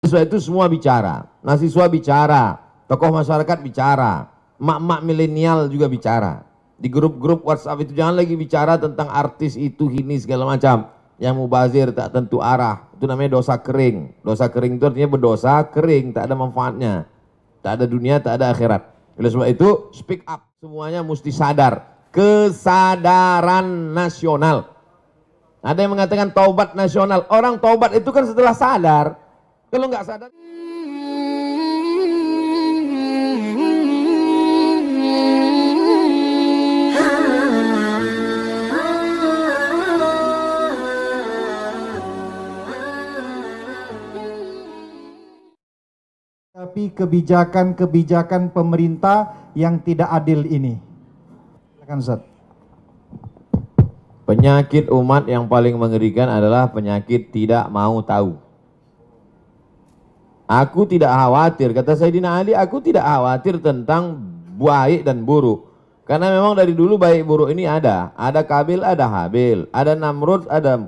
Mahasiswa itu semua bicara, mahasiswa bicara, tokoh masyarakat bicara, emak-emak milenial juga bicara. Di grup-grup WhatsApp itu jangan lagi bicara tentang artis itu, ini segala macam. Yang mubazir tak tentu arah, itu namanya dosa kering. Dosa kering itu artinya berdosa kering, tak ada manfaatnya. Tak ada dunia, tak ada akhirat. Oleh sebab itu, speak up. Semuanya mesti sadar. Kesadaran nasional. Ada yang mengatakan taubat nasional. Orang taubat itu kan setelah sadar. Kalau nggak sadar. Tapi kebijakan-kebijakan pemerintah yang tidak adil ini. Silakan Ustaz. Penyakit umat yang paling mengerikan adalah penyakit tidak mau tahu. Aku tidak khawatir, kata Sayyidina Ali, aku tidak khawatir tentang baik dan buruk. Karena memang dari dulu baik buruk ini ada. Ada Kabil, ada Habil. Ada Namrud, ada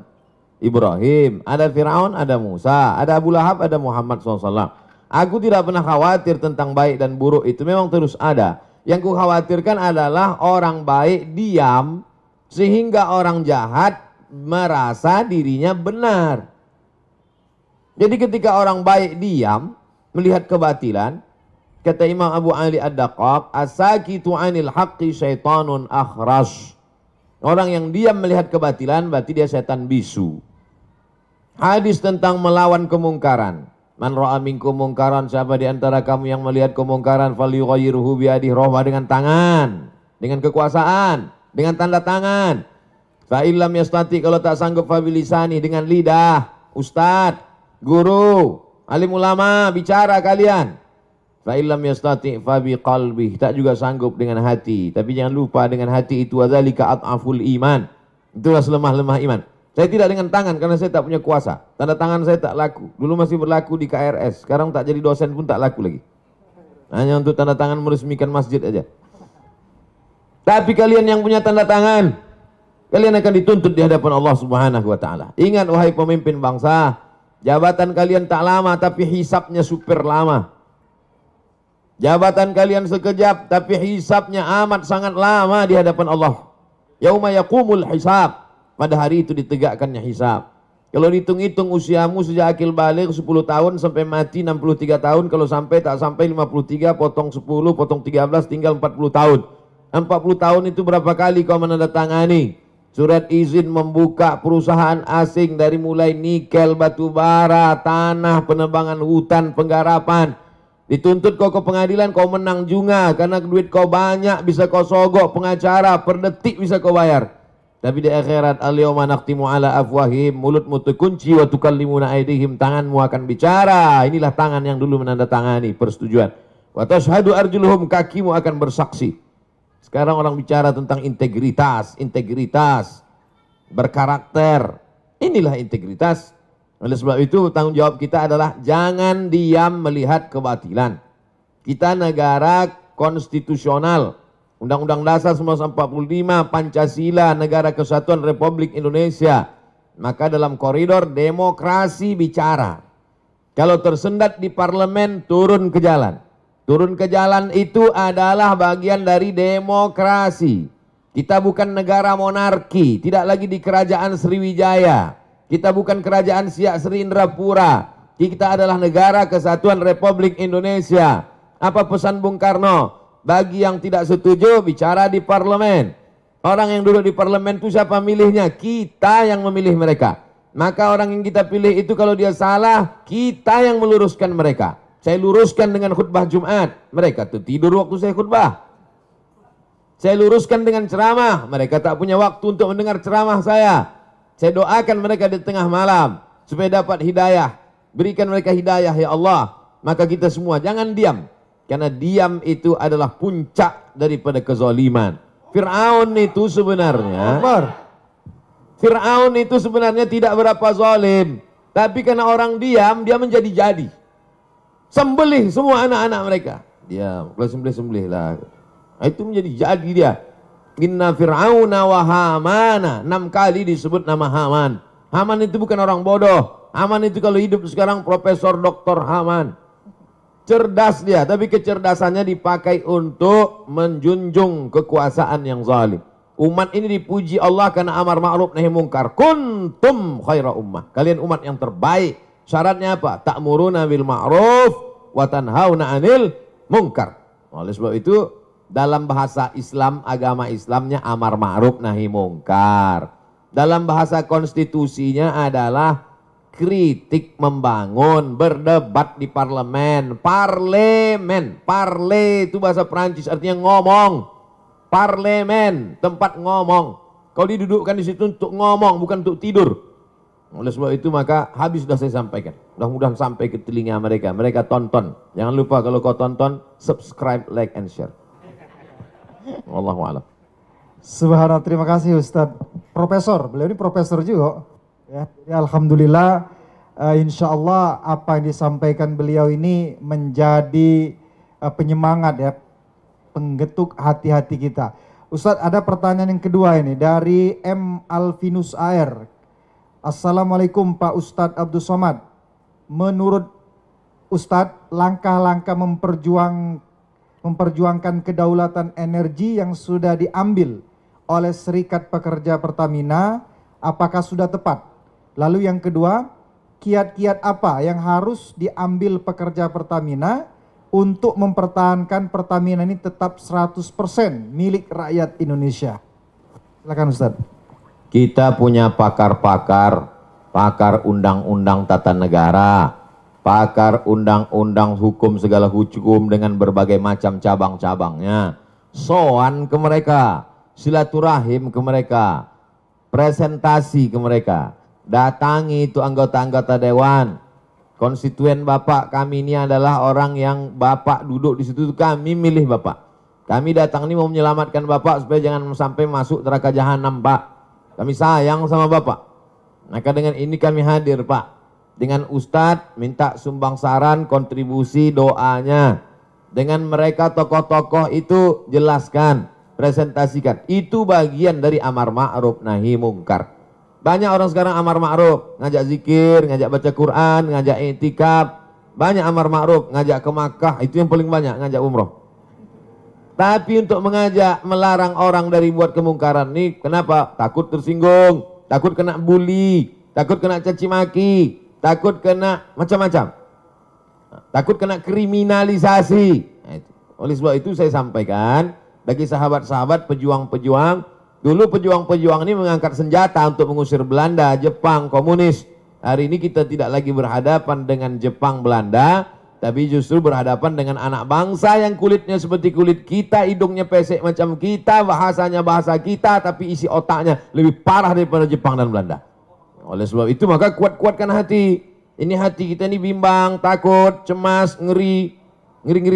Ibrahim. Ada Fir'aun, ada Musa. Ada Abu Lahab, ada Muhammad SAW. Aku tidak pernah khawatir tentang baik dan buruk, itu memang terus ada. Yang ku khawatirkan adalah orang baik diam sehingga orang jahat merasa dirinya benar. Jadi ketika orang baik diam melihat kebatilan, kata Imam Abu Ali Ad-Daqqaq, as-sakitu 'anil haqqi syaitanun akhras. Orang yang diam melihat kebatilan berarti dia setan bisu. Hadis tentang melawan kemungkaran. Man ra'a minkum mungkaran, siapa di antara kamu yang melihat kemungkaran, falyughayyirhu biyadihi, rubah dengan tangan, dengan kekuasaan, dengan tanda tangan. Fa illam yastati, kalau tak sanggup, fa bilisani, dengan lidah. Ustaz, guru, alim ulama, bicara kalian. Fa illam yastati fa biqalbi, tak juga sanggup dengan hati. Tapi jangan lupa dengan hati itu wadzalika at'aful iman. Itulah selemah-lemah iman. Saya tidak dengan tangan karena saya tak punya kuasa. Tanda tangan saya tak laku. Dulu masih berlaku di KRS. Sekarang tak jadi dosen pun tak laku lagi. Hanya untuk tanda tangan meresmikan masjid aja. Tapi kalian yang punya tanda tangan, kalian akan dituntut di hadapan Allah Subhanahu wa taala. Ingat wahai pemimpin bangsa, jabatan kalian tak lama tapi hisapnya super lama. Jabatan kalian sekejap tapi hisapnya amat sangat lama di hadapan Allah. Yauma yaqumul hisab. Pada hari itu ditegakkannya hisab. Kalau dihitung-hitung usiamu sejak akil baligh 10 tahun sampai mati 63 tahun. Kalau sampai tak sampai 53, potong 10, potong 13, tinggal 40 tahun. 40 tahun itu berapa kali kau menandatangani surat izin membuka perusahaan asing dari mulai nikel, batu bara, tanah, penebangan hutan, penggarapan. Dituntut kau ke pengadilan, kau menang juga karena duit kau banyak, bisa kau sogok pengacara, per detik bisa kau bayar. Tapi di akhirat, al-yawma nakhtimu ala afwahim, mulutmu terkunci, wa tukallimuna aydihim, tanganmu akan bicara. Inilah tangan yang dulu menandatangani persetujuan. Wa tashhadu arjuluhum, kakimu akan bersaksi. Sekarang orang bicara tentang integritas, integritas, berkarakter. Inilah integritas. Oleh sebab itu tanggung jawab kita adalah jangan diam melihat kebatilan. Kita negara konstitusional. Undang-Undang Dasar 1945, Pancasila, Negara Kesatuan Republik Indonesia. Maka dalam koridor demokrasi bicara. Kalau tersendat di parlemen, turun ke jalan. Turun ke jalan itu adalah bagian dari demokrasi. Kita bukan negara monarki, tidak lagi di kerajaan Sriwijaya. Kita bukan kerajaan Siak Sri Indrapura. Kita adalah negara Kesatuan Republik Indonesia. Apa pesan Bung Karno? Bagi yang tidak setuju, bicara di parlemen. Orang yang duduk di parlemen itu siapa milihnya? Kita yang memilih mereka. Maka orang yang kita pilih itu kalau dia salah, kita yang meluruskan mereka. Saya luruskan dengan khutbah Jumat. Mereka tuh tidur waktu saya khutbah. Saya luruskan dengan ceramah. Mereka tak punya waktu untuk mendengar ceramah saya. Saya doakan mereka di tengah malam supaya dapat hidayah. Berikan mereka hidayah ya Allah. Maka kita semua jangan diam. Karena diam itu adalah puncak daripada kezaliman. Fir'aun itu sebenarnya tidak berapa zalim. Tapi karena orang diam, dia menjadi-jadi. Sembelih semua anak-anak mereka. Diam, kalau sembelih-sembelih lah. Itu menjadi jadi dia. Inna Fir'auna wa Hamana. 6 kali disebut nama Haman. Haman itu bukan orang bodoh. Haman itu kalau hidup sekarang Profesor Dr. Haman. Cerdas dia, tapi kecerdasannya dipakai untuk menjunjung kekuasaan yang zalim. Umat ini dipuji Allah karena amar ma'ruf nahi mungkar. Kuntum khaira ummah. Kalian umat yang terbaik. Syaratnya apa? Ta'muruna bil ma'ruf wa tanhauna 'anil munkar. Oleh sebab itu dalam bahasa Islam, agama Islamnya amar ma'ruf nahi mungkar. Dalam bahasa konstitusinya adalah kritik membangun, berdebat di parlemen. Parlemen, parle itu bahasa Perancis artinya ngomong. Parlemen, tempat ngomong. Kau didudukkan di situ untuk ngomong, bukan untuk tidur. Oleh sebab itu maka habis sudah saya sampaikan. Mudah-mudahan sampai ke telinga mereka. Mereka tonton. Jangan lupa kalau kau tonton, subscribe, like, and share. Wallahu a'lam. Subhanallah, terima kasih Ustadz. Profesor, beliau ini profesor juga. Ya, jadi alhamdulillah, insya Allah apa yang disampaikan beliau ini menjadi penyemangat ya, penggetuk hati-hati kita. Ustadz, ada pertanyaan yang kedua ini dari M. Alvinus AR. Assalamualaikum Pak Ustadz Abdul Somad. Menurut Ustadz, langkah-langkah memperjuangkan kedaulatan energi yang sudah diambil oleh Serikat Pekerja Pertamina, apakah sudah tepat? Lalu yang kedua, kiat-kiat apa yang harus diambil pekerja Pertamina untuk mempertahankan Pertamina ini tetap 100% milik rakyat Indonesia? Silakan Ustadz. Kita punya pakar-pakar, pakar undang-undang tata negara, pakar undang-undang hukum segala hukum dengan berbagai macam cabang-cabangnya. Soan ke mereka, silaturahim ke mereka, presentasi ke mereka. Datangi itu anggota-anggota dewan. Konstituen Bapak kami ini adalah orang yang Bapak duduk di situ, kami milih Bapak. Kami datang ini mau menyelamatkan Bapak supaya jangan sampai masuk neraka jahanam, Pak. Kami sayang sama Bapak. Maka dengan ini kami hadir, Pak. Dengan Ustadz minta sumbang saran, kontribusi, doanya. Dengan mereka tokoh-tokoh itu jelaskan, presentasikan. Itu bagian dari amar ma'ruf nahi mungkar. Banyak orang sekarang amar ma'ruf, ngajak zikir, ngajak baca Quran, ngajak i'tikaf. Banyak amar ma'ruf, ngajak ke Makkah, itu yang paling banyak, ngajak umroh. Tapi untuk mengajak, melarang orang dari buat kemungkaran ini, kenapa? Takut tersinggung, takut kena bully, takut kena caci maki, takut kena macam-macam. Takut kena kriminalisasi. Nah, itu. Oleh sebab itu saya sampaikan, bagi sahabat-sahabat pejuang-pejuang, dulu pejuang-pejuang ini mengangkat senjata untuk mengusir Belanda, Jepang, komunis. Hari ini kita tidak lagi berhadapan dengan Jepang, Belanda, tapi justru berhadapan dengan anak bangsa yang kulitnya seperti kulit kita, hidungnya pesek macam kita, bahasanya bahasa kita, tapi isi otaknya lebih parah daripada Jepang dan Belanda. Oleh sebab itu maka kuat-kuatkan hati. Ini hati kita ini bimbang, takut, cemas, ngeri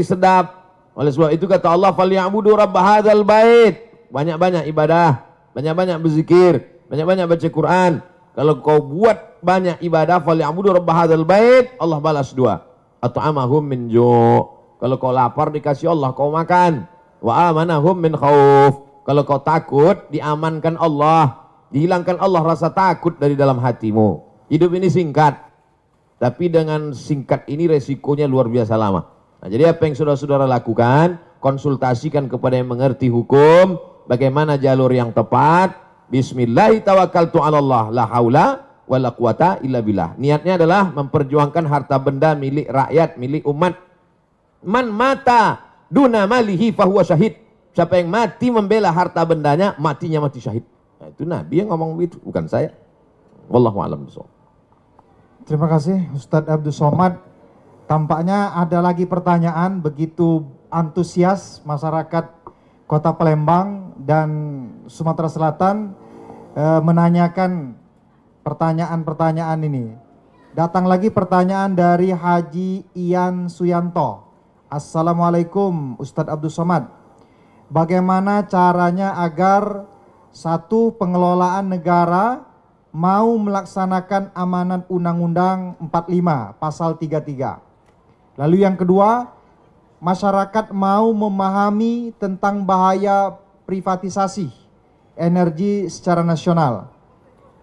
sedap. Oleh sebab itu kata Allah, "Falyabudu rabb hadzal bait." Banyak-banyak ibadah, banyak-banyak berzikir, banyak-banyak baca Quran. Kalau kau buat banyak ibadah, falyabudu rabb hadzal bait, Allah balas dua. At'amahum min ju'. Kalau kau lapar dikasih Allah kau makan. Wa amanahum min khauf. Kalau kau takut diamankan Allah, dihilangkan Allah rasa takut dari dalam hatimu. Hidup ini singkat, tapi dengan singkat ini resikonya luar biasa lama. Nah, jadi apa yang saudara-saudara lakukan? Konsultasikan kepada yang mengerti hukum, bagaimana jalur yang tepat. Bismillahirrahmanirrahim. La haula wala quwata illa billah. Niatnya adalah memperjuangkan harta benda milik rakyat, milik umat. Man mata duna malihi fahuwa syahid. Siapa yang mati membela harta bendanya, matinya mati syahid. Nah, itu Nabi yang ngomong begitu, bukan saya. Wallahu a'lam bishawab. Terima kasih Ustadz Abdul Somad. Tampaknya ada lagi pertanyaan, begitu antusias masyarakat Kota Palembang dan Sumatera Selatan menanyakan pertanyaan-pertanyaan ini. Datang lagi pertanyaan dari Haji Ian Suyanto. Assalamualaikum Ustadz Abdul Somad. Bagaimana caranya agar satu, pengelolaan negara mau melaksanakan amanat Undang-Undang 45 pasal 33. Lalu yang kedua, masyarakat mau memahami tentang bahaya privatisasi energi secara nasional.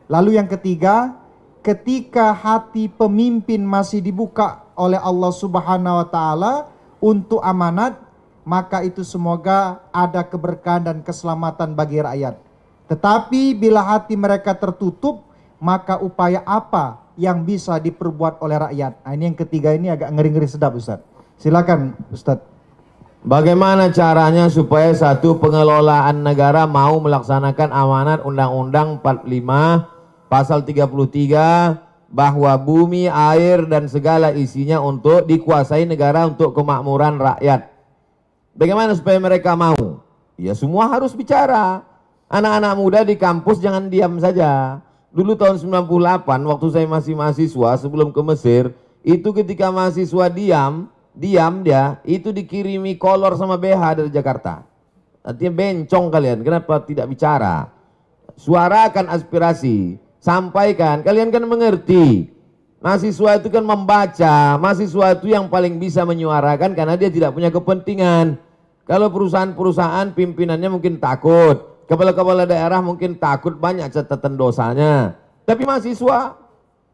Lalu yang ketiga, ketika hati pemimpin masih dibuka oleh Allah Subhanahu wa taala untuk amanat, maka itu semoga ada keberkahan dan keselamatan bagi rakyat. Tetapi bila hati mereka tertutup, maka upaya apa yang bisa diperbuat oleh rakyat? Nah, ini yang ketiga, ini agak ngeri-ngeri sedap, Ustaz. Silakan, Ustaz. Bagaimana caranya supaya satu pengelolaan negara mau melaksanakan amanat Undang-Undang 45 Pasal 33 bahwa bumi, air dan segala isinya untuk dikuasai negara untuk kemakmuran rakyat. Bagaimana supaya mereka mau? Ya semua harus bicara. Anak-anak muda di kampus jangan diam saja. Dulu tahun 98 waktu saya masih mahasiswa sebelum ke Mesir, itu ketika mahasiswa diam dia itu dikirimi kolor sama BH dari Jakarta. Artinya bencong kalian, kenapa tidak bicara? Suarakan aspirasi, sampaikan, kalian kan mengerti. Mahasiswa itu kan membaca, mahasiswa itu yang paling bisa menyuarakan karena dia tidak punya kepentingan. Kalau perusahaan-perusahaan pimpinannya mungkin takut, kepala-kepala daerah mungkin takut, banyak catatan dosanya. Tapi mahasiswa,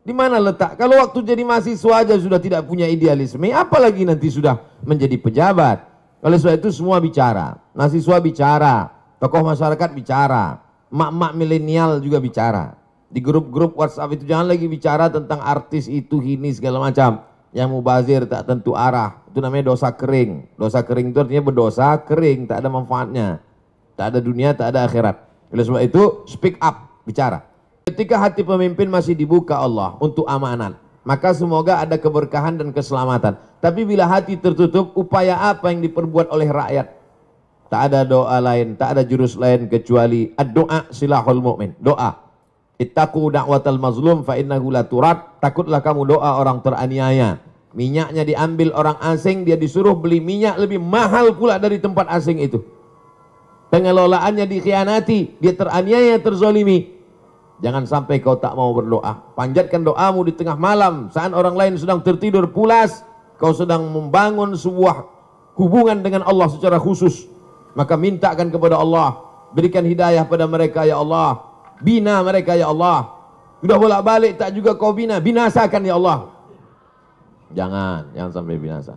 di mana letak? Kalau waktu jadi mahasiswa aja sudah tidak punya idealisme, apalagi nanti sudah menjadi pejabat. Oleh sebab itu semua bicara, mahasiswa bicara, tokoh masyarakat bicara, mak-mak milenial juga bicara. Di grup-grup WhatsApp itu jangan lagi bicara tentang artis itu, ini segala macam. Yang mubazir tak tentu arah, itu namanya dosa kering. Dosa kering itu artinya berdosa kering, tak ada manfaatnya. Tak ada dunia, tak ada akhirat. Oleh sebab itu speak up, bicara. Ketika hati pemimpin masih dibuka Allah untuk amanat, maka semoga ada keberkahan dan keselamatan. Tapi bila hati tertutup, upaya apa yang diperbuat oleh rakyat? Tak ada doa lain, tak ada jurus lain kecuali ad-doa silahul mu'min. Doa. Ittaqu da'watal mazlum fa innahu la turad. Takutlah kamu doa orang teraniaya. Minyaknya diambil orang asing, dia disuruh beli minyak lebih mahal pula dari tempat asing itu. Pengelolaannya dikhianati, dia teraniaya, terzolimi. Jangan sampai kau tak mau berdoa. Panjatkan doamu di tengah malam saat orang lain sedang tertidur pulas. Kau sedang membangun sebuah hubungan dengan Allah secara khusus. Maka mintakan kepada Allah, berikan hidayah pada mereka ya Allah. Bina mereka ya Allah. Sudah bolak-balik tak juga kau bina, binasakan ya Allah. Jangan sampai binasa.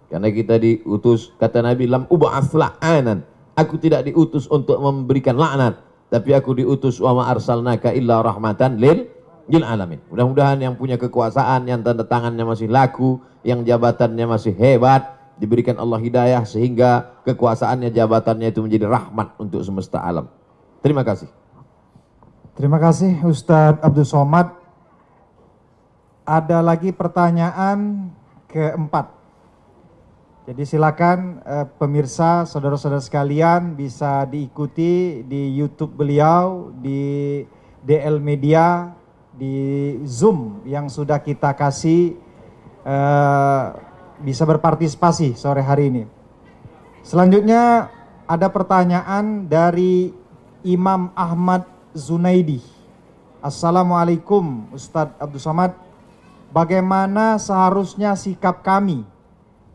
Karena kita diutus, kata Nabi, lam ub'ats la'anan. Aku tidak diutus untuk memberikan laknat, tapi aku diutus wa ma arsalnaka illa rahmatan lil alamin. Mudah-mudahan yang punya kekuasaan, yang tanda tangannya masih laku, yang jabatannya masih hebat, diberikan Allah hidayah sehingga kekuasaannya, jabatannya itu menjadi rahmat untuk semesta alam. Terima kasih. Terima kasih Ustadz Abdul Somad. Ada lagi pertanyaan keempat. Jadi silakan pemirsa, saudara-saudara sekalian bisa diikuti di YouTube beliau, di DL Media, di Zoom yang sudah kita kasih, bisa berpartisipasi sore hari ini. Selanjutnya ada pertanyaan dari Imam Ahmad Zunaidi. Assalamualaikum Ustadz Abdul Somad. Bagaimana seharusnya sikap kami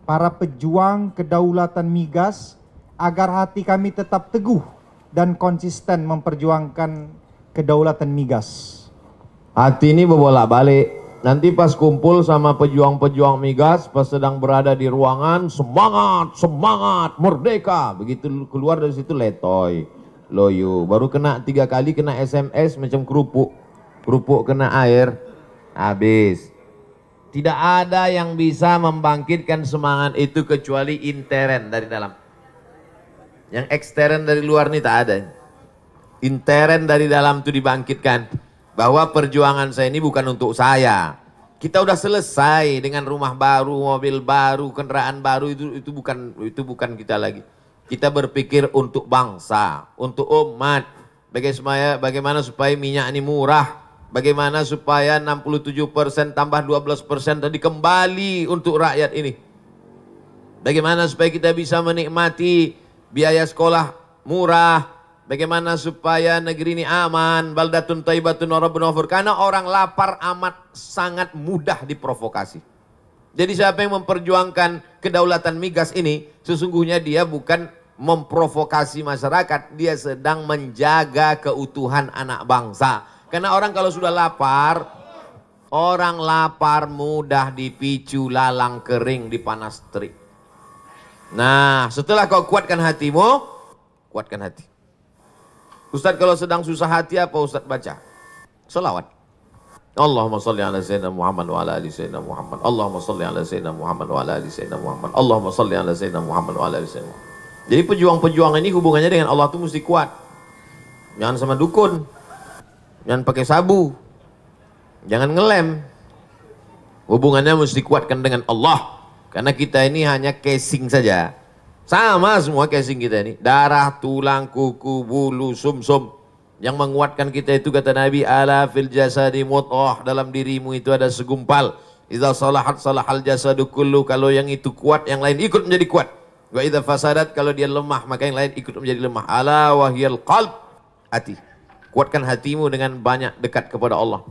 para pejuang kedaulatan migas agar hati kami tetap teguh dan konsisten memperjuangkan kedaulatan migas? Hati ini berbolak-balik. Nanti pas kumpul sama pejuang-pejuang migas, pas sedang berada di ruangan, semangat, semangat, merdeka. Begitu keluar dari situ letoy, loyo. Baru kena 3 kali kena SMS macam kerupuk. Kerupuk kena air, habis. Tidak ada yang bisa membangkitkan semangat itu kecuali intern dari dalam. Yang ekstern dari luar ini tak ada. Intern dari dalam itu dibangkitkan. Bahwa perjuangan saya ini bukan untuk saya. Kita udah selesai dengan rumah baru, mobil baru, kendaraan baru, itu bukan kita lagi. Kita berpikir untuk bangsa, untuk umat. Bagaimana supaya minyak ini murah. Bagaimana supaya 67% tambah 12% tadi kembali untuk rakyat ini. Bagaimana supaya kita bisa menikmati biaya sekolah murah. Bagaimana supaya negeri ini aman. Baldatun thayyibatun wa rabbun ghafur. Karena orang lapar amat sangat mudah diprovokasi. Jadi siapa yang memperjuangkan kedaulatan migas ini, sesungguhnya dia bukan memprovokasi masyarakat. Dia sedang menjaga keutuhan anak bangsa. Karena orang kalau sudah lapar, Orang lapar mudah dipicu lalang kering dipanas terik. Nah, setelah kau kuatkan hatimu, kuatkan hati. Ustaz kalau sedang susah hati apa Ustaz baca? Selawat. Allahumma salli ala sayyidina Muhammad wa ala ali sayyidina Muhammad. Allahumma salli ala sayyidina Muhammad wa ala ali sayyidina Muhammad. Allahumma salli ala sayyidina Muhammad wa ala ali sayyidina Muhammad. Jadi pejuang-pejuang ini hubungannya dengan Allah itu mesti kuat. Jangan sama dukun. Jangan pakai sabu. Jangan ngelem. Hubungannya mesti kuatkan dengan Allah. Karena kita ini hanya casing saja. Sama semua casing kita ini. Darah, tulang, kuku, bulu, sumsum. Yang menguatkan kita itu kata Nabi, ala fil jasadi mudghah, dalam dirimu itu ada segumpal. Idza salahat salahal jasadu kullu, kalau yang itu kuat, yang lain ikut menjadi kuat. Wa idza fasadat, kalau dia lemah, maka yang lain ikut menjadi lemah. Ala wahyal qalb, hati. Kuatkan hatimu dengan banyak dekat kepada Allah.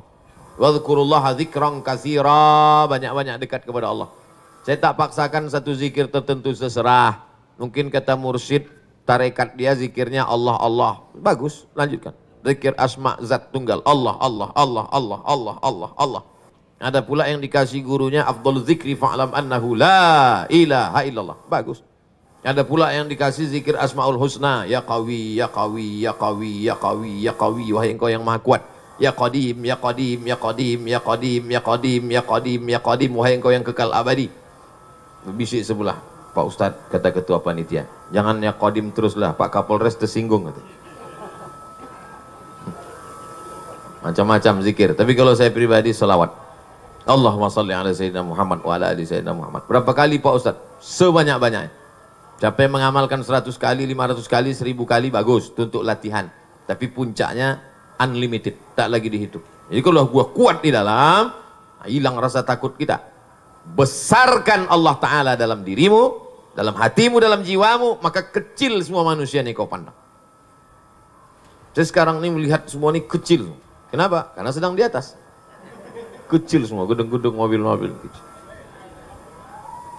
Wadhkurullaha dzikran katsira, banyak-banyak dekat kepada Allah. Saya tak paksakan satu zikir tertentu, terserah. Mungkin kata mursyid, tarekat dia zikirnya Allah Allah. Bagus, lanjutkan. Zikir asma zat tunggal. Allah Allah Allah Allah Allah Allah Allah. Ada pula yang dikasih gurunya afdhalul zikri fa'lam annahu la ilaha illallah. Bagus. Ada pula yang dikasih zikir asmaul husna, ya qawi ya qawi ya qawi ya qawi ya qawi, wahai engkau yang maha kuat. Ya qadim ya qadim ya qadim ya qadim ya qadim ya qadim ya qadim, wahai engkau yang kekal abadi. Bisik sebelah. Pak Ustadz, kata ketua panitia, jangan ya qadim teruslah, Pak Kapolres tersinggung. Macam-macam zikir, tapi kalau saya pribadi selawat. Allahumma salli ala sayyidina Muhammad wa ala ali sayyidina Muhammad. Berapa kali Pak Ustadz? Sebanyak-banyaknya. Siapa yang mengamalkan 100 kali, 500 kali, 1000 kali, bagus, itu untuk latihan. Tapi puncaknya unlimited, tak lagi dihitung. Jadi kalau gua kuat di dalam, hilang rasa takut kita. Besarkan Allah Ta'ala dalam dirimu, dalam hatimu, dalam jiwamu, maka kecil semua manusia yang kau pandang. Saya sekarang ini melihat semua ini kecil. Kenapa? Karena sedang di atas. Kecil semua, gedung-gedung, mobil-mobil kecil.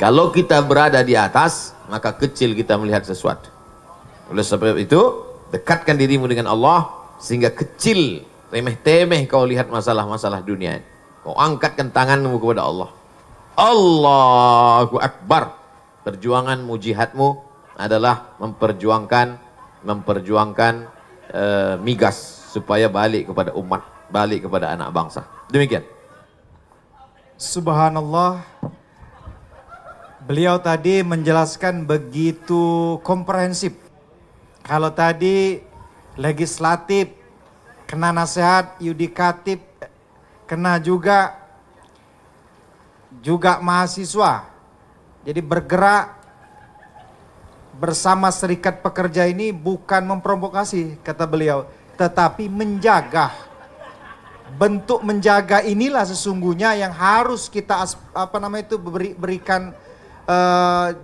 Kalau kita berada di atas, maka kecil kita melihat sesuatu. Oleh sebab itu, dekatkan dirimu dengan Allah, sehingga kecil, remeh-temeh kau lihat masalah-masalah dunia. Kau angkatkan tanganmu kepada Allah. Allahu Akbar. Perjuanganmu, jihadmu adalah memperjuangkan migas supaya balik kepada umat, balik kepada anak bangsa. Demikian. Subhanallah. Beliau tadi menjelaskan begitu komprehensif. Kalau tadi legislatif, kena nasihat, yudikatif, kena juga mahasiswa. Jadi bergerak bersama serikat pekerja ini bukan memprovokasi, kata beliau, tetapi menjaga. Bentuk menjaga inilah sesungguhnya yang harus kita berikan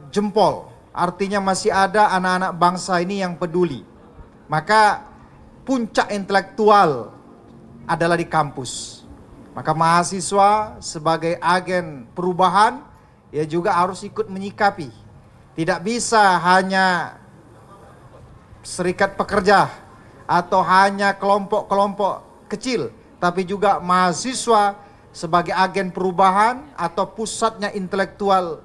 jempol. Artinya masih ada anak-anak bangsa ini yang peduli. Maka puncak intelektual adalah di kampus. Maka mahasiswa sebagai agen perubahan, ya juga harus ikut menyikapi. Tidak bisa hanya serikat pekerja atau hanya kelompok-kelompok kecil, tapi juga mahasiswa sebagai agen perubahan atau pusatnya intelektual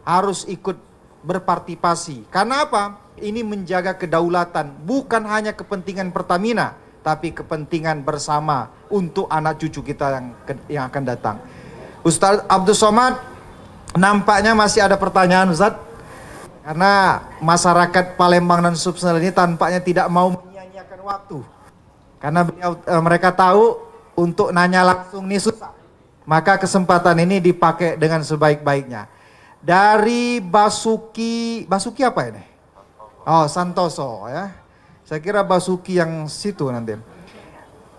harus ikut berpartisipasi. Karena apa? Ini menjaga kedaulatan, bukan hanya kepentingan Pertamina, tapi kepentingan bersama untuk anak cucu kita yang akan datang. Ustaz Abdul Somad, nampaknya masih ada pertanyaan Ustaz, karena masyarakat Palembang dan Sumsel ini tampaknya tidak mau menyia-nyiakan waktu, karena mereka tahu untuk nanya langsung ini susah. Maka kesempatan ini dipakai dengan sebaik-baiknya. Dari Basuki apa ini? Oh, Santoso ya. Saya kira Basuki yang situ nanti.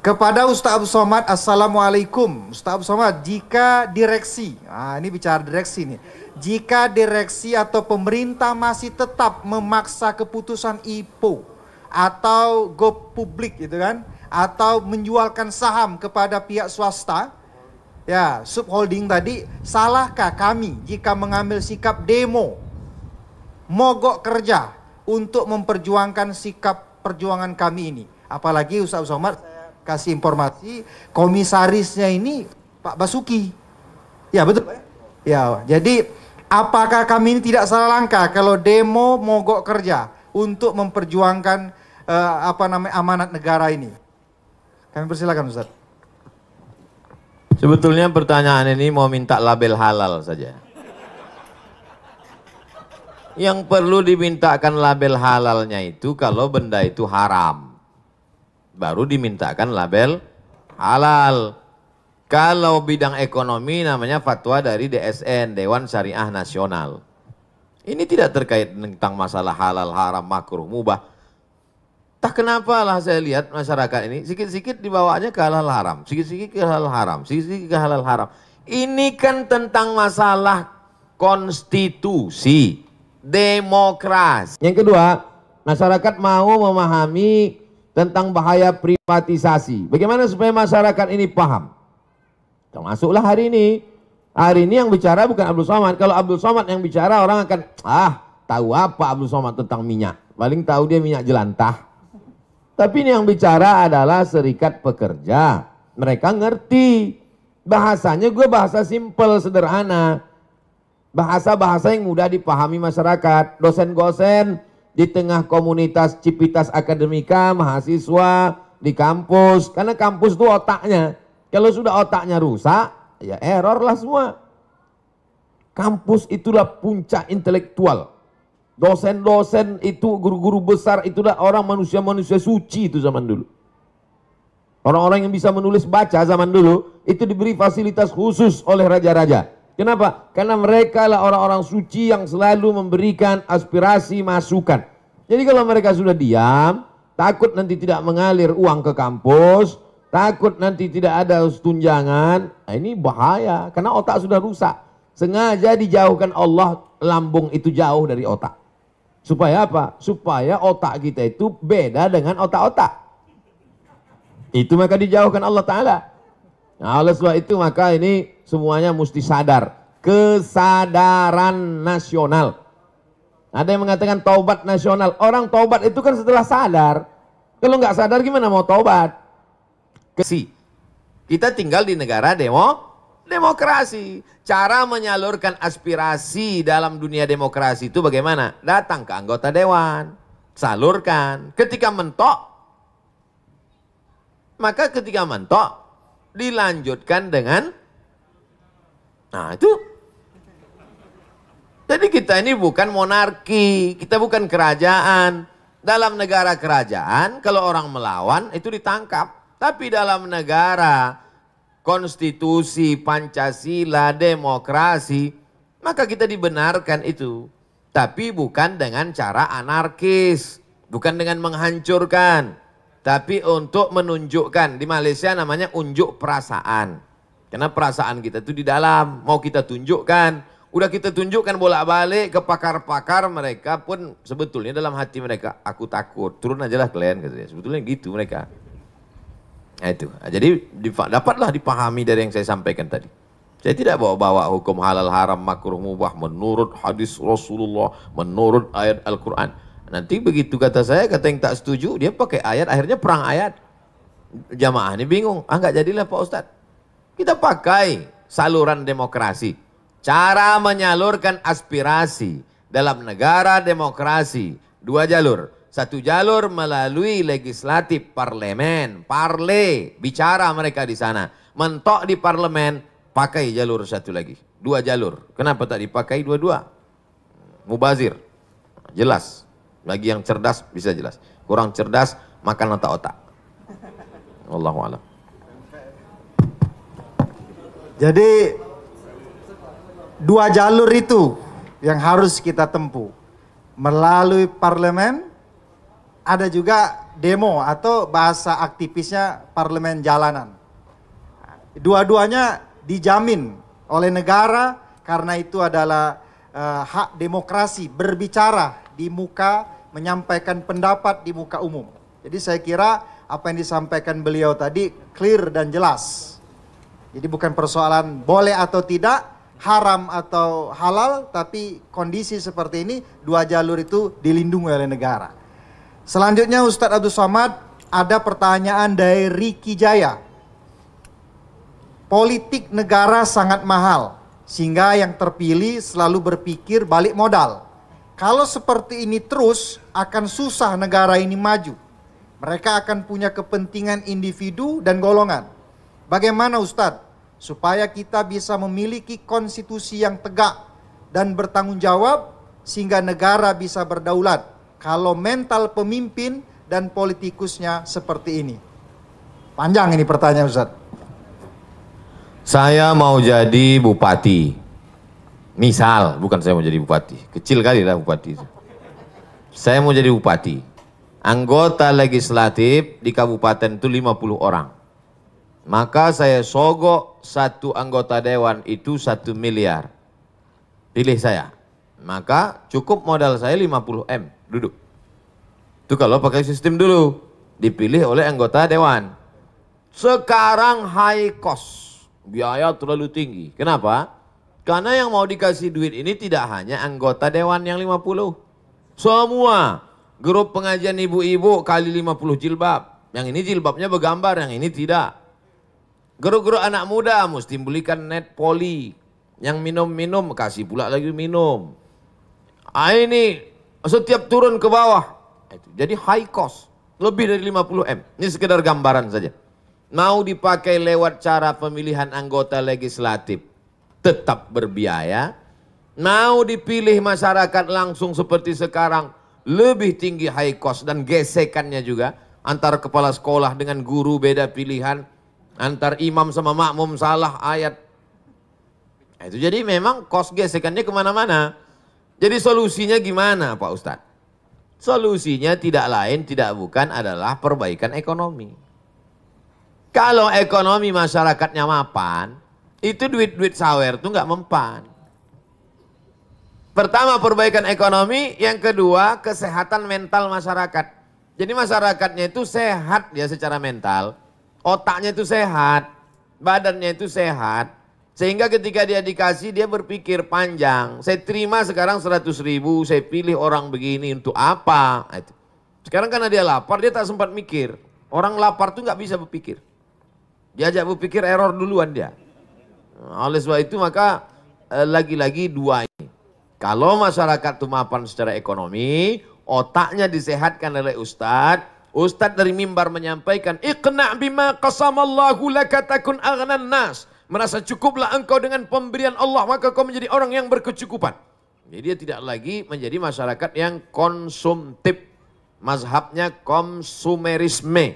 Kepada Ustaz Abdul Somad, Assalamualaikum. Ustaz Abdul Somad, jika direksi, ini bicara direksi nih. Jika direksi atau pemerintah masih tetap memaksa keputusan IPO atau go publik gitu kan, atau menjualkan saham kepada pihak swasta, ya subholding tadi, salahkah kami jika mengambil sikap demo, mogok kerja untuk memperjuangkan sikap perjuangan kami ini? Apalagi Ustaz Somad, saya kasih informasi, komisarisnya ini Pak Basuki. Ya betul Pak. Ya, jadi apakah kami ini tidak salah langkah kalau demo mogok kerja untuk memperjuangkan amanat negara ini? Kami persilakan Ustaz. Sebetulnya pertanyaan ini mau minta label halal saja. Yang perlu dimintakan label halalnya itu kalau benda itu haram. Baru dimintakan label halal. Kalau bidang ekonomi namanya fatwa dari DSN, Dewan Syariah Nasional. Ini tidak terkait tentang masalah halal, haram, makruh, mubah. Tak kenapa lah saya lihat masyarakat ini sikit-sikit dibawanya ke halal haram, sikit-sikit ke halal haram, sikit-sikit ke halal haram. Ini kan tentang masalah konstitusi, demokrasi. Yang kedua, masyarakat mau memahami tentang bahaya privatisasi. Bagaimana supaya masyarakat ini paham? Termasuklah hari ini. Hari ini yang bicara bukan Abdul Somad. Kalau Abdul Somad yang bicara, orang akan, tahu apa Abdul Somad tentang minyak? Paling tahu dia minyak jelantah. Tapi ini yang bicara adalah serikat pekerja. Mereka ngerti. Bahasanya gue bahasa simpel, sederhana. Bahasa-bahasa yang mudah dipahami masyarakat. Dosen-dosen di tengah komunitas Civitas Akademika, mahasiswa di kampus. Karena kampus itu otaknya. Kalau sudah otaknya rusak, ya error lah semua. Kampus itulah puncak intelektual. Dosen-dosen itu, guru-guru besar itulah orang manusia-manusia suci itu zaman dulu. Orang-orang yang bisa menulis baca zaman dulu, itu diberi fasilitas khusus oleh raja-raja. Kenapa? Karena mereka lah orang-orang suci yang selalu memberikan aspirasi masukan. Jadi kalau mereka sudah diam, takut nanti tidak mengalir uang ke kampus, takut nanti tidak ada tunjangan, ini bahaya, karena otak sudah rusak. Sengaja dijauhkan Allah, lambung itu jauh dari otak. Supaya apa? Supaya otak kita itu beda dengan otak-otak. Itu maka dijauhkan Allah Ta'ala. Nah, oleh sebab itu maka ini semuanya mesti sadar. Kesadaran nasional. Ada yang mengatakan taubat nasional. Orang taubat itu kan setelah sadar. Kalau nggak sadar gimana mau taubat? Kita tinggal di negara demokrasi. Cara menyalurkan aspirasi dalam dunia demokrasi itu bagaimana? Datang ke anggota dewan, salurkan. Ketika mentok, maka ketika mentok dilanjutkan dengan, nah itu. Jadi kita ini bukan monarki, kita bukan kerajaan. Dalam negara kerajaan, kalau orang melawan itu ditangkap. Tapi dalam negara konstitusi, Pancasila, demokrasi, maka kita dibenarkan itu. Tapi bukan dengan cara anarkis, bukan dengan menghancurkan, tapi untuk menunjukkan. Di Malaysia namanya unjuk perasaan. Karena perasaan kita itu di dalam, mau kita tunjukkan. Udah kita tunjukkan bolak-balik ke pakar-pakar, mereka pun sebetulnya dalam hati mereka, aku takut, turun aja lah kalian, katanya. Sebetulnya gitu mereka. Nah itu, jadi dapatlah dipahami dari yang saya sampaikan tadi. Saya tidak bawa-bawa hukum halal haram makruh mubah menurut hadis Rasulullah, menurut ayat Al-Quran. Nanti begitu kata saya, kata yang tak setuju, dia pakai ayat, akhirnya perang ayat. Jamaah ini bingung, nggak jadilah Pak Ustadz. Kita pakai saluran demokrasi. Cara menyalurkan aspirasi dalam negara demokrasi, 2 jalur. 1 jalur melalui legislatif parlemen, bicara mereka di sana. Mentok di parlemen, pakai jalur 1 lagi. 2 jalur. Kenapa tak dipakai 2-2? Mubazir. Jelas. Bagi yang cerdas bisa jelas. Kurang cerdas, makan otak-otak. Wallahu a'lam. Jadi 2 jalur itu yang harus kita tempuh. Melalui parlemen, ada juga demo atau bahasa aktivisnya parlemen jalanan. Dua-duanya dijamin oleh negara karena itu adalah hak demokrasi berbicara di muka, menyampaikan pendapat di muka umum. Jadi saya kira apa yang disampaikan beliau tadi clear dan jelas. Jadi bukan persoalan boleh atau tidak, haram atau halal, tapi kondisi seperti ini 2 jalur itu dilindungi oleh negara. Selanjutnya Ustadz Abdul Somad, ada pertanyaan dari Riki Jaya. politik negara sangat mahal, sehingga yang terpilih selalu berpikir balik modal. Kalau seperti ini terus, akan susah negara ini maju. Mereka akan punya kepentingan individu dan golongan. Bagaimana Ustadz, supaya kita bisa memiliki konstitusi yang tegak dan bertanggung jawab, sehingga negara bisa berdaulat, kalau mental pemimpin dan politikusnya seperti ini? Panjang ini pertanyaan Ustadz. Saya mau jadi bupati. Misal, bukan saya mau jadi bupati. Kecil kali lah bupati itu. Saya mau jadi bupati. Anggota legislatif di kabupaten itu 50 orang. Maka saya sogok satu anggota dewan itu 1 miliar. Pilih saya. Maka cukup modal saya 50 M. Duduk. Itu kalau pakai sistem dulu. Dipilih oleh anggota dewan. Sekarang high cost. Biaya terlalu tinggi. Kenapa? Karena yang mau dikasih duit ini tidak hanya anggota dewan yang 50. Semua. Grup pengajian ibu-ibu kali 50 jilbab. Yang ini jilbabnya bergambar, yang ini tidak. Grup-grup anak muda mesti belikan net poli. Yang minum-minum kasih pula lagi minum. Ini setiap turun ke bawah. Jadi high cost. Lebih dari 50 M. Ini sekedar gambaran saja. Mau dipakai lewat cara pemilihan anggota legislatif, tetap berbiaya. Mau dipilih masyarakat langsung seperti sekarang, lebih tinggi high cost dan gesekannya juga. Antar kepala sekolah dengan guru beda pilihan. Antar imam sama makmum salah ayat. Itu jadi memang cost gesekannya kemana-mana. Jadi solusinya gimana Pak Ustadz? Solusinya tidak lain tidak bukan adalah perbaikan ekonomi. Kalau ekonomi masyarakatnya mapan, itu duit-duit sawer itu nggak mempan. Pertama perbaikan ekonomi, yang kedua kesehatan mental masyarakat. Jadi masyarakatnya itu sehat ya secara mental, otaknya itu sehat, badannya itu sehat. Sehingga ketika dia dikasih dia berpikir panjang. Saya terima sekarang 100.000, saya pilih orang begini untuk apa? Sekarang karena dia lapar dia tak sempat mikir. Orang lapar tuh nggak bisa berpikir. Diajak berpikir error duluan dia. Oleh sebab itu maka lagi-lagi dua ini. Kalau masyarakat itu mapan secara ekonomi, otaknya disehatkan oleh Ustadz. Ustadz dari mimbar menyampaikan, Iqna' bima qasamallahu laka takun aghnan nas. Merasa cukuplah engkau dengan pemberian Allah, maka kau menjadi orang yang berkecukupan. Jadi dia tidak lagi menjadi masyarakat yang konsumtif. Mazhabnya konsumerisme.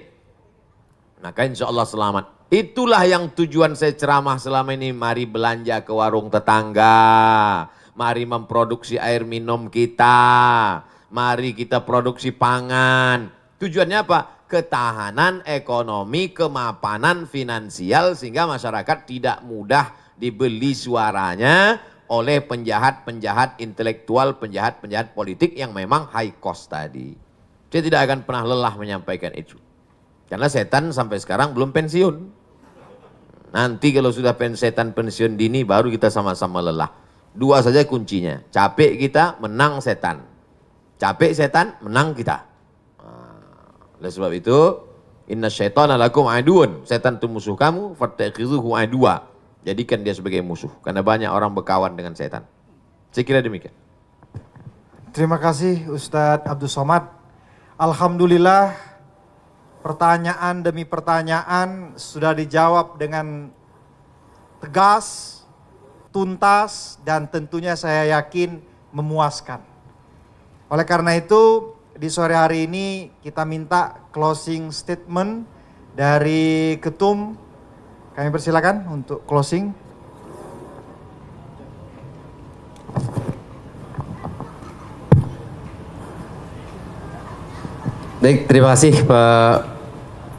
Maka insya Allah selamat. Itulah yang tujuan saya ceramah selama ini. Mari belanja ke warung tetangga. Mari memproduksi air minum kita. Mari kita produksi pangan. Tujuannya apa? Ketahanan ekonomi, kemapanan finansial. Sehingga masyarakat tidak mudah dibeli suaranya oleh penjahat-penjahat intelektual, penjahat-penjahat politik yang memang high cost tadi. Saya tidak akan pernah lelah menyampaikan itu. Karena setan sampai sekarang belum pensiun. Nanti kalau sudah setan pensiun dini baru kita sama-sama lelah. Dua saja kuncinya. Capek kita, menang setan. Capek setan, menang kita. Oleh sebab itu, inna syaitana lakum aduun. Setan itu musuh kamu, fattakhidhuhu aduwa. Jadikan dia sebagai musuh. Karena banyak orang berkawan dengan setan. Saya kira demikian. Terima kasih Ustadz Abdul Somad. Alhamdulillah, pertanyaan demi pertanyaan sudah dijawab dengan tegas, tuntas, dan tentunya saya yakin memuaskan. Oleh karena itu, di sore hari ini kita minta closing statement dari Ketum. Kami persilakan untuk closing. Baik, terima kasih Pak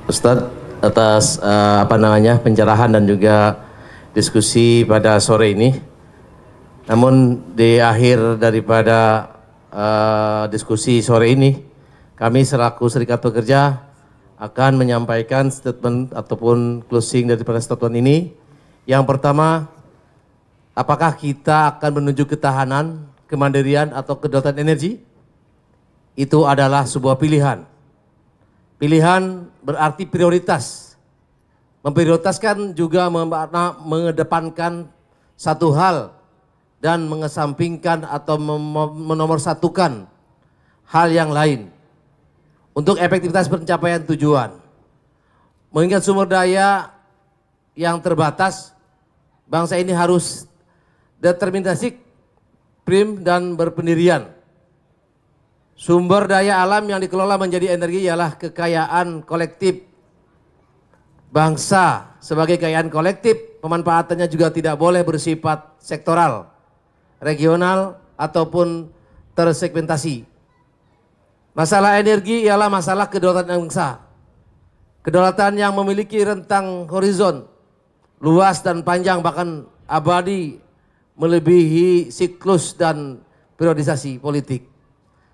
Ustadz atas pencerahan dan juga diskusi pada sore ini. Namun di akhir daripada diskusi sore ini, kami selaku Serikat Pekerja akan menyampaikan statement ataupun closing daripada statement ini. Yang pertama, apakah kita akan menuju ketahanan, kemandirian atau kedaulatan energi? Itu adalah sebuah pilihan. Pilihan berarti prioritas. memprioritaskan juga mengedepankan satu hal dan mengesampingkan atau menomorsatukan hal yang lain untuk efektivitas pencapaian tujuan. Mengingat sumber daya yang terbatas, bangsa ini harus determinasi, prim dan berpendirian. Sumber daya alam yang dikelola menjadi energi ialah kekayaan kolektif bangsa. Sebagai kekayaan kolektif, pemanfaatannya juga tidak boleh bersifat sektoral, regional, ataupun tersegmentasi. Masalah energi ialah masalah kedaulatan bangsa. Kedaulatan yang memiliki rentang horizon luas dan panjang, bahkan abadi, melebihi siklus dan periodisasi politik.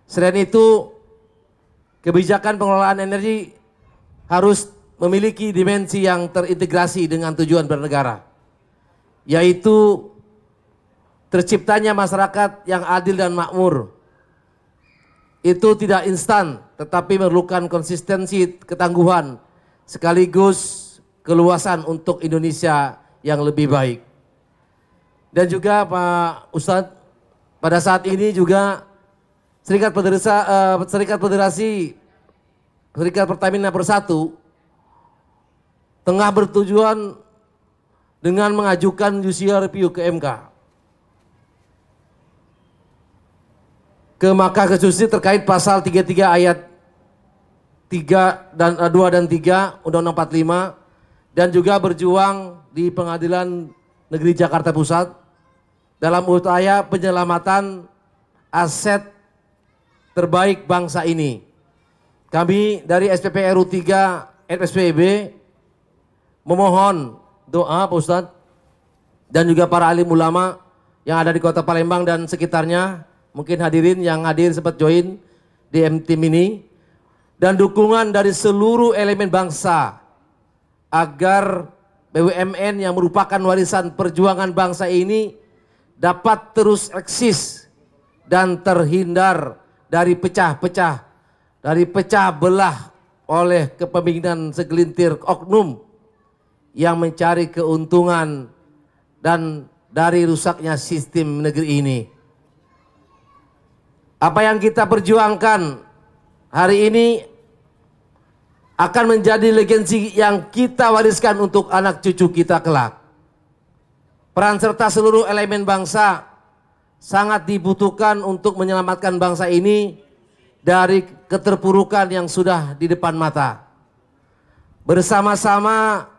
Selain itu, kebijakan pengelolaan energi harus memiliki dimensi yang terintegrasi dengan tujuan bernegara, yaitu terciptanya masyarakat yang adil dan makmur. Itu tidak instan, tetapi memerlukan konsistensi, ketangguhan, sekaligus keluasan untuk Indonesia yang lebih baik. Dan juga Pak Ustadz, pada saat ini juga Serikat Pertamina Persatu tengah bertujuan dengan mengajukan judicial review ke MK. Ke Mahkamah Konstitusi terkait pasal 33 ayat 3 dan 2 dan 3 Undang-Undang 45, dan juga berjuang di Pengadilan Negeri Jakarta Pusat dalam upaya penyelamatan aset terbaik bangsa ini. Kami dari SPP RU 3 FSPIB memohon doa Pak Ustadz dan juga para alim ulama yang ada di Kota Palembang dan sekitarnya, mungkin hadirin yang hadir sempat join di MTIM ini, dan dukungan dari seluruh elemen bangsa agar BUMN yang merupakan warisan perjuangan bangsa ini dapat terus eksis dan terhindar dari pecah belah oleh kepemimpinan segelintir oknum yang mencari keuntungan dan dari rusaknya sistem negeri ini. Apa yang kita perjuangkan hari ini akan menjadi legasi yang kita wariskan untuk anak cucu kita kelak. Peran serta seluruh elemen bangsa sangat dibutuhkan untuk menyelamatkan bangsa ini dari keterpurukan yang sudah di depan mata. Bersama-sama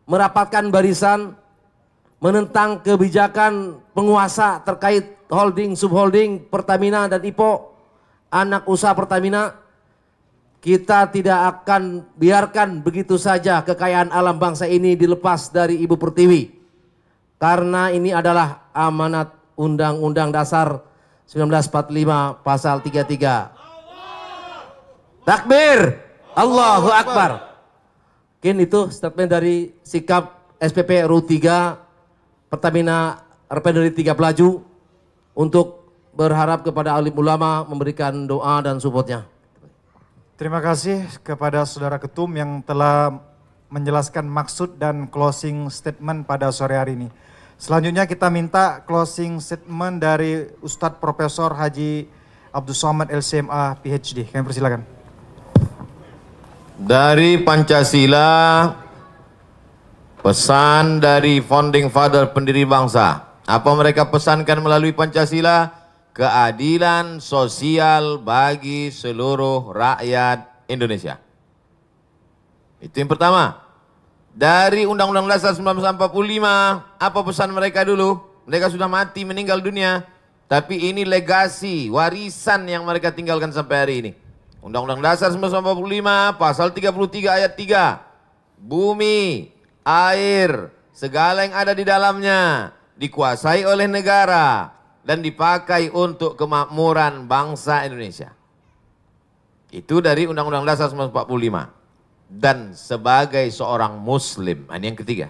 merapatkan barisan, menentang kebijakan penguasa terkait holding, subholding Pertamina dan IPO, anak usaha Pertamina. Kita tidak akan biarkan begitu saja kekayaan alam bangsa ini dilepas dari Ibu Pertiwi, karena ini adalah amanat Undang-Undang Dasar 1945 pasal 33. Takbir, Allahu Akbar. Mungkin itu statement dari sikap SPP RU 3 Pertamina Refinery 3 Pelaju untuk berharap kepada alim ulama memberikan doa dan supportnya. Terima kasih kepada Saudara Ketum yang telah menjelaskan maksud dan closing statement pada sore hari ini. Selanjutnya kita minta closing statement dari Ustadz Profesor Haji Abdul Somad LCMA PhD. Kami persilakan. Dari Pancasila, pesan dari founding father pendiri bangsa. Apa mereka pesankan melalui Pancasila? Keadilan sosial bagi seluruh rakyat Indonesia. Itu yang pertama. Dari Undang-Undang Dasar 1945, apa pesan mereka dulu? Mereka sudah mati, meninggal dunia. Tapi ini legasi, warisan yang mereka tinggalkan sampai hari ini. Undang-Undang Dasar 1945, pasal 33 ayat 3. Bumi, air, segala yang ada di dalamnya dikuasai oleh negara dan dipakai untuk kemakmuran bangsa Indonesia. Itu dari Undang-Undang Dasar 1945. Dan sebagai seorang muslim, ini yang ketiga.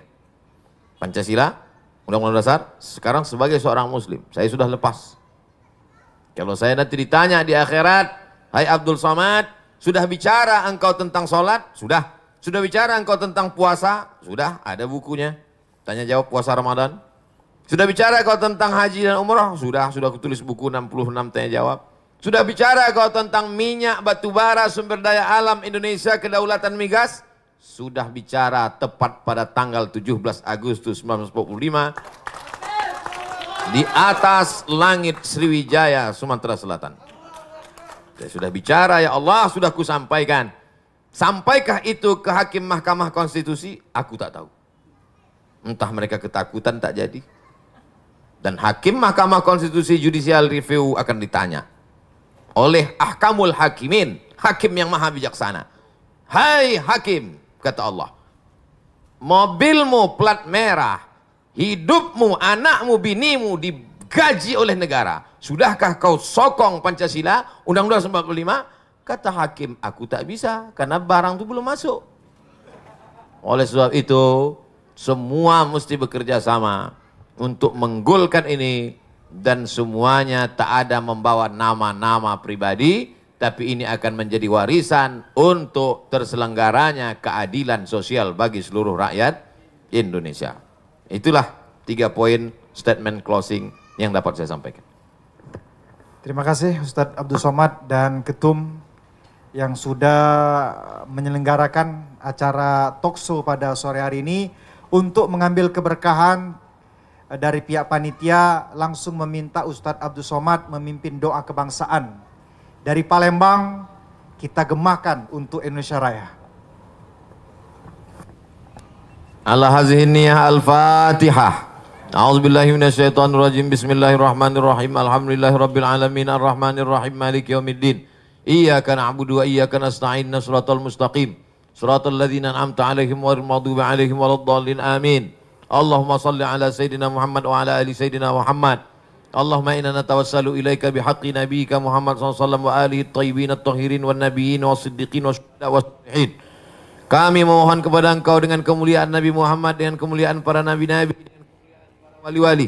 Pancasila, Undang-Undang Dasar, sekarang sebagai seorang muslim, saya sudah lepas. Kalau saya nanti ditanya di akhirat, hai Abdul Somad, sudah bicara engkau tentang sholat? Sudah. Sudah bicara engkau tentang puasa? Sudah, ada bukunya. Tanya jawab puasa Ramadan. Sudah bicara kau tentang haji dan umrah? Sudah aku tulis buku 66 tanya jawab. Sudah bicara kau tentang minyak, batu bara, sumber daya alam Indonesia, kedaulatan migas? Sudah bicara tepat pada tanggal 17 Agustus 1945 di atas langit Sriwijaya, Sumatera Selatan. Saya sudah bicara, ya Allah, sudah kusampaikan. Sampaikah itu ke hakim Mahkamah Konstitusi? Aku tak tahu. Entah mereka ketakutan tak jadi. Dan hakim Mahkamah Konstitusi Judicial Review akan ditanya oleh Ahkamul Hakimin, hakim yang maha bijaksana. Hai hakim, kata Allah, mobilmu plat merah, hidupmu, anakmu, binimu digaji oleh negara. Sudahkah kau sokong Pancasila, Undang-Undang 45? Kata hakim, aku tak bisa karena barang itu belum masuk. Oleh sebab itu, semua mesti bekerja sama untuk menggolkan ini, dan semuanya tak ada membawa nama-nama pribadi, tapi ini akan menjadi warisan untuk terselenggaranya keadilan sosial bagi seluruh rakyat Indonesia. Itulah 3 poin statement closing yang dapat saya sampaikan. Terima kasih Ustadz Abdul Somad dan Ketum yang sudah menyelenggarakan acara talkshow pada sore hari ini. Untuk mengambil keberkahan dari pihak panitia, langsung meminta Ustadz Abdul Somad memimpin doa kebangsaan. Dari Palembang, kita gemahkan untuk Indonesia Raya. Ala hazihi niyah al-Fatihah. A'udzubillahi minasyaitonirrajim. Bismillahirrahmanirrahim. Alhamdulillahirabbil alamin arrahmanirrahim maliki yaumiddin. Iyyaka na'budu wa iyyaka nasta'in. Shiratal mustaqim. Shiratal ladzina an'amta 'alaihim ghairil maghdubi 'alaihim waladdallin. Amin. Allahumma salli ala sayyidina Muhammad wa ala ali sayyidina Muhammad. Allahumma inna natawassalu ilaika bihaqqi nabiyyika Muhammad sallallahu alaihi wasallam wa alihi at-thayyibin at-tahirin wan nabiyyin was-siddiqin wasyuhada was-shalihin. Kami memohon kepada Engkau dengan kemuliaan Nabi Muhammad, dengan kemuliaan para nabi-nabi, dengan kemuliaan para wali-wali.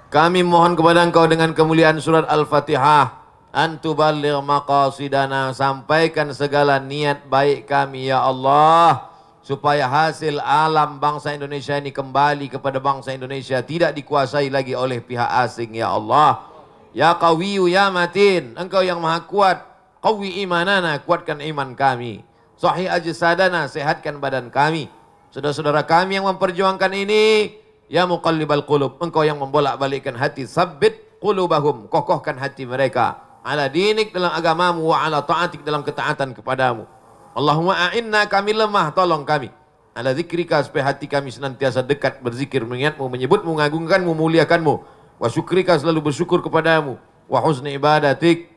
Kami mohon kepada Engkau dengan kemuliaan surat Al-Fatihah. Antuballigh maqasidana, sampaikan segala niat baik kami ya Allah, supaya hasil alam bangsa Indonesia ini kembali kepada bangsa Indonesia, tidak dikuasai lagi oleh pihak asing ya Allah. Ya Qawiyyu ya Matin, Engkau yang maha kuat, qawi imanana, kuatkan iman kami. Sahih ajsadana, sehatkan badan kami. Saudara-saudara kami yang memperjuangkan ini, ya Muqallibal Qulub, Engkau yang membolak-balikkan hati, sabbit qulubahum, kokohkan hati mereka ala dinik, dalam agamamu, wa ala ta'atik, dalam ketaatan kepadamu. Allahumma a'inna, kami lemah, tolong kami. Ala zikrika, supaya hati kami senantiasa dekat berzikir, mengingatmu, menyebutmu, mengagungkanmu, memuliakanmu. Wa syukrika, selalu bersyukur kepadamu. Wa husni ibadatik.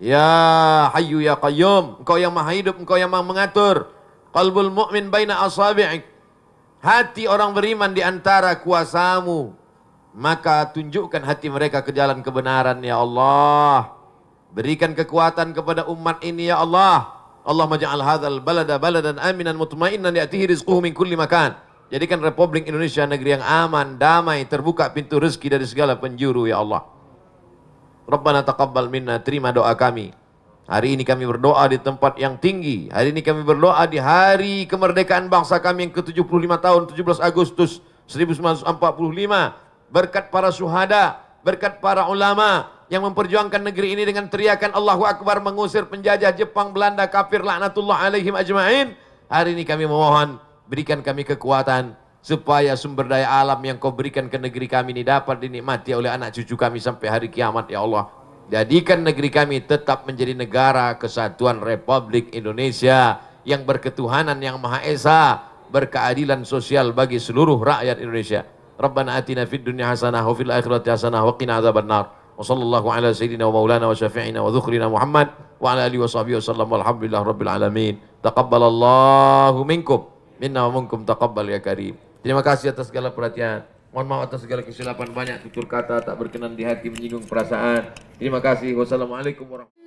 Ya Hayyu ya Qayyum, Engkau yang maha hidup, Engkau yang maha mengatur. Qalbul mu'min baina asabi'ik, hati orang beriman di antara kuasamu. Maka tunjukkan hati mereka ke jalan kebenaran ya Allah. Berikan kekuatan kepada umat ini ya Allah. Allahumma ja'al hadzal balada baladan aminan mutmainnan ya'tihi rizquhu min kulli makan. Jadikan Republik Indonesia negeri yang aman, damai, terbuka pintu rezeki dari segala penjuru ya Allah. Rabbana taqabbal minna, terima doa kami. Hari ini kami berdoa di tempat yang tinggi. Hari ini kami berdoa di hari kemerdekaan bangsa kami yang ke-75 tahun, 17 Agustus 1945. Berkat para syuhada, berkat para ulama yang memperjuangkan negeri ini dengan teriakan Allahu Akbar, mengusir penjajah Jepang, Belanda, kafir, laknatullah alaihim ajma'in. Hari ini kami memohon, berikan kami kekuatan supaya sumber daya alam yang Kau berikan ke negeri kami ini dapat dinikmati oleh anak cucu kami sampai hari kiamat ya Allah. Jadikan negeri kami tetap menjadi negara kesatuan Republik Indonesia yang berketuhanan yang Maha Esa, berkeadilan sosial bagi seluruh rakyat Indonesia. Rabbana atina fid dunya hasanah wa fil akhirati hasanah wa qina adzabannar. Wa sallallahu ala sayyidina wa maulana wa syafi'ina wa dzukhrina Muhammad wa ala alihi wa sahbihi wasallam walhamdulillahi rabbil alamin. Taqabbalallahu minkum minna wa minkum taqabbal ya karim. Terima kasih atas segala perhatian. Mohon maaf atas segala kesilapan, banyak tutur kata tak berkenan di hati, menyinggung perasaan. Terima kasih. Wassalamualaikum warahmatullahi wabarakatuh.